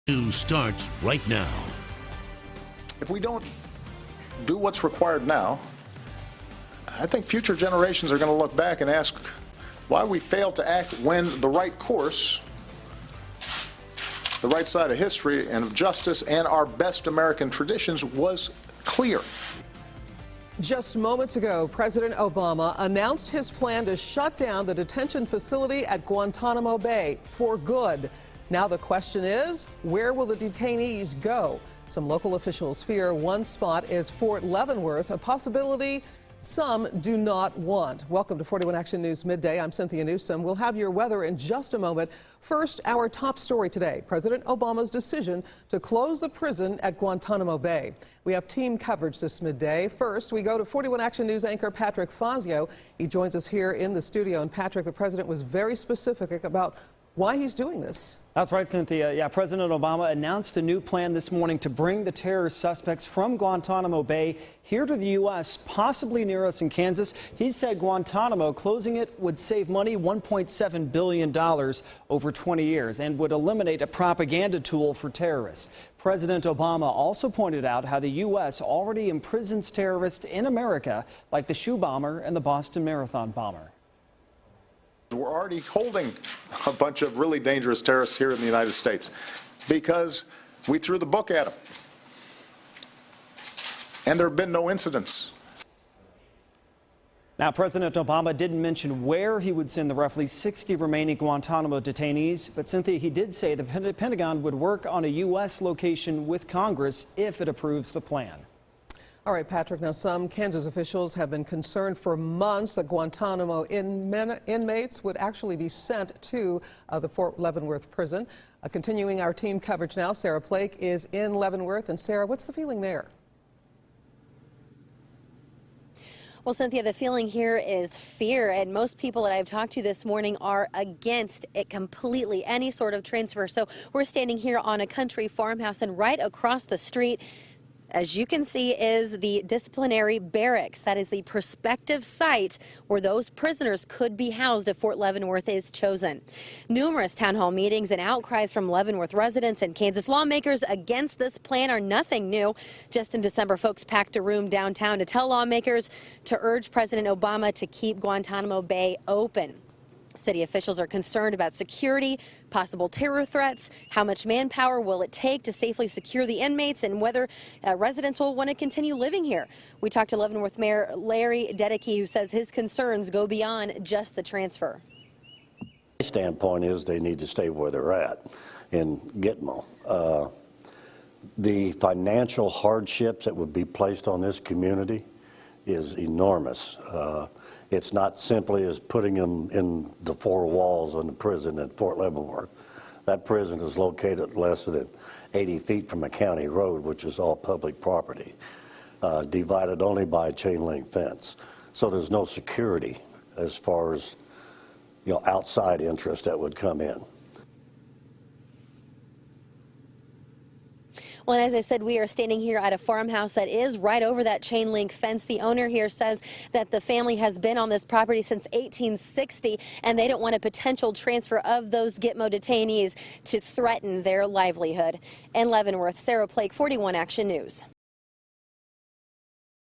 News starts right now. If we don't do what's required now, I think future generations are going to look back and ask why we failed to act when the right course, the right side of history and of justice and our best American traditions was clear. Just moments ago, President Obama announced his plan to shut down the detention facility at Guantanamo Bay for good. Now the question is, where will the detainees go? Some local officials fear one spot is Fort Leavenworth, a possibility some do not want. Welcome to 41 Action News Midday. I'm Cynthia Newsom. We'll have your weather in just a moment. First, our top story today, President Obama's decision to close the prison at Guantanamo Bay. We have team coverage this midday. First, we go to 41 Action News anchor Patrick Fazio. He joins us here in the studio. And Patrick, the president was very specific about why he's doing this. That's right, Cynthia. Yeah, President Obama announced a new plan this morning to bring the terrorist suspects from Guantanamo Bay here to the U.S., possibly near us in Kansas. He said Guantanamo, closing it, would save money, $1.7 billion over 20 years, and would eliminate a propaganda tool for terrorists. President Obama also pointed out how the U.S. already imprisons terrorists in America, like the shoe bomber and the Boston Marathon bomber. We're already holding a bunch of really dangerous terrorists here in the United States because we threw the book at them. And there have been no incidents. Now, President Obama didn't mention where he would send the roughly 60 remaining Guantanamo detainees, but Cynthia, he did say the Pentagon would work on a U.S. location with Congress if it approves the plan. All right, Patrick, now some Kansas officials have been concerned for months that Guantanamo inmates would actually be sent to the Fort Leavenworth prison. Continuing our team coverage now, Sarah Blake is in Leavenworth. And Sarah, what's the feeling there? Well, Cynthia, the feeling here is fear, and most people that I've talked to this morning are against it completely, any sort of transfer. So we're standing here on a country farmhouse, and right across the street, as you can see, is the disciplinary barracks. That is the prospective site where those prisoners could be housed if Fort Leavenworth is chosen. Numerous town hall meetings and outcries from Leavenworth residents and Kansas lawmakers against this plan are nothing new. Just in December, folks packed a room downtown to tell lawmakers to urge President Obama to keep Guantanamo Bay open. City officials are concerned about security, possible terror threats, how much manpower will it take to safely secure the inmates, and whether residents will want to continue living here. We talked to Leavenworth Mayor Larry Dedeke, who says his concerns go beyond just the transfer. My standpoint is they need to stay where they're at in Gitmo. The financial hardships that would be placed on this community is enormous. It's not simply as putting them in the four walls in the prison at Fort Leavenworth. That prison is located less than 80 feet from a county road, which is all public property, divided only by a chain link fence. So there's no security as far as, outside interest that would come in. Well, and as I said, we are standing here at a farmhouse that is right over that chain link fence. The owner here says that the family has been on this property since 1860, and they don't want a potential transfer of those Gitmo detainees to threaten their livelihood. In Leavenworth, Sarah Blake, 41 Action News.